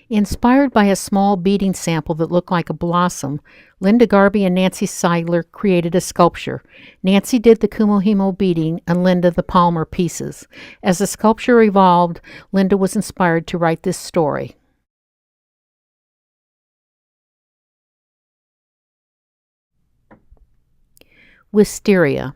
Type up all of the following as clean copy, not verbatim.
Inspired by a small beading sample that looked like a blossom, Linda Garbe and Nancy Seidler created a sculpture. Nancy did the Kumihio beading and Linda the Polymer pieces. As the sculpture evolved, Linda was inspired to write this story. Wisteria.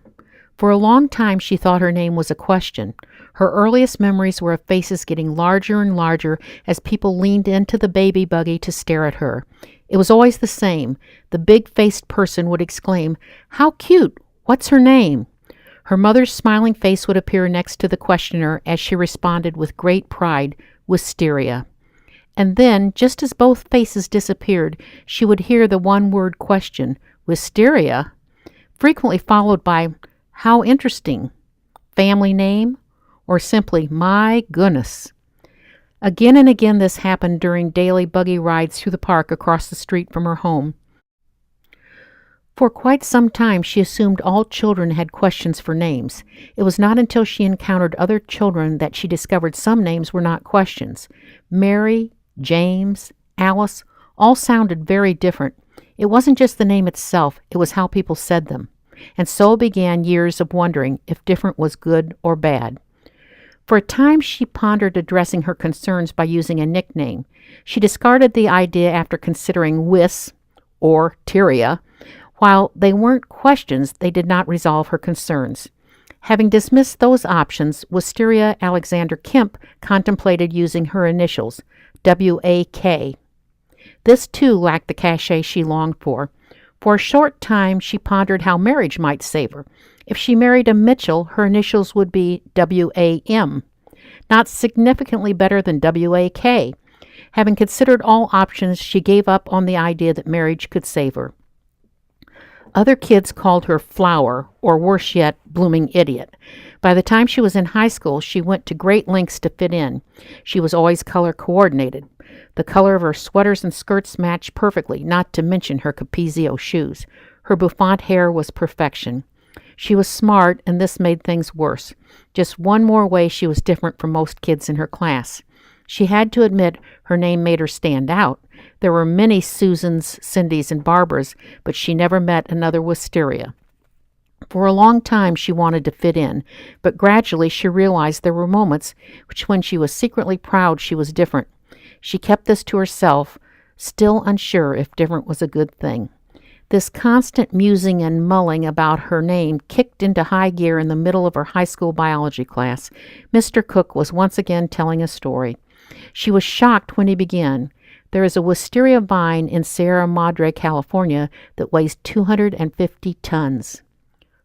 For a long time she thought her name was a question. Her earliest memories were of faces getting larger and larger as people leaned into the baby buggy to stare at her. It was always the same. The big-faced person would exclaim, "How cute! What's her name?" Her mother's smiling face would appear next to the questioner as she responded with great pride, "Wisteria." And then, just as both faces disappeared, she would hear the one-word question, "Wisteria?" frequently followed by, "How interesting," "Family name," or simply, "My goodness." Again and again this happened during daily buggy rides through the park across the street from her home. For quite some time she assumed all children had questions for names. It was not until she encountered other children that she discovered some names were not questions. Mary, James, Alice, all sounded very different. It wasn't just the name itself, it was how people said them. And so began years of wondering if different was good or bad. For a time she pondered addressing her concerns by using a nickname. She discarded the idea after considering Wis or Tyria. While they weren't questions, they did not resolve her concerns. Having dismissed those options, Wisteria Alexander Kemp contemplated using her initials, W.A.K. This too lacked the cachet she longed for. For a short time she pondered how marriage might save her. If she married a Mitchell, her initials would be W.A.M., not significantly better than W.A.K. Having considered all options, she gave up on the idea that marriage could save her. Other kids called her Flower, or worse yet, Blooming Idiot. By the time she was in high school, she went to great lengths to fit in. She was always color coordinated. The color of her sweaters and skirts matched perfectly, not to mention her Capezio shoes. Her bouffant hair was perfection. She was smart, and this made things worse. Just one more way she was different from most kids in her class. She had to admit her name made her stand out. There were many Susans, Cindys, and Barbaras, but she never met another Wisteria. For a long time she wanted to fit in, but gradually she realized there were moments when she was secretly proud she was different. She kept this to herself, still unsure if different was a good thing. This constant musing and mulling about her name kicked into high gear in the middle of her high school biology class. Mr. Cook was once again telling a story. She was shocked when he began. There is a wisteria vine in Sierra Madre, California, that weighs 250 tons.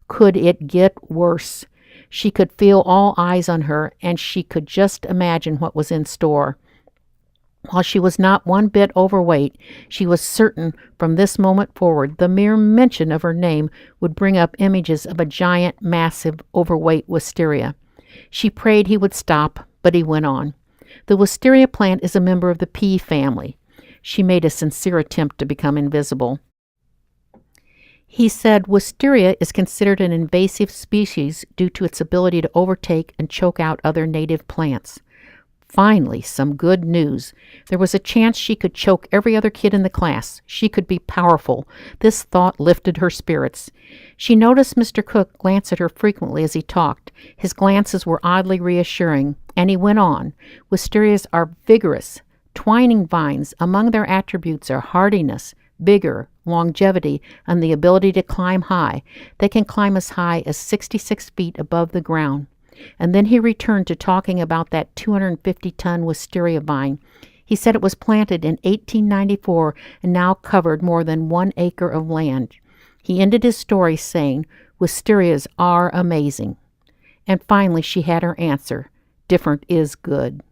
Could it get worse? She could feel all eyes on her, and she could just imagine what was in store. While she was not one bit overweight, she was certain from this moment forward the mere mention of her name would bring up images of a giant, massive, overweight wisteria. She prayed he would stop, but he went on. The wisteria plant is a member of the pea family. She made a sincere attempt to become invisible. He said wisteria is considered an invasive species due to its ability to overtake and choke out other native plants. Finally, some good news. There was a chance she could choke every other kid in the class. She could be powerful. This thought lifted her spirits. She noticed Mr. Cook glance at her frequently as he talked. His glances were oddly reassuring, and he went on. Wisterias are vigorous, twining vines. Among their attributes are hardiness, vigor, longevity, and the ability to climb high. They can climb as high as 66 feet above the ground. And then he returned to talking about that 250-ton wisteria vine. He said it was planted in 1894 and now covered more than 1 acre of land. He ended his story saying, "Wisterias are amazing." And finally she had her answer. Different is good.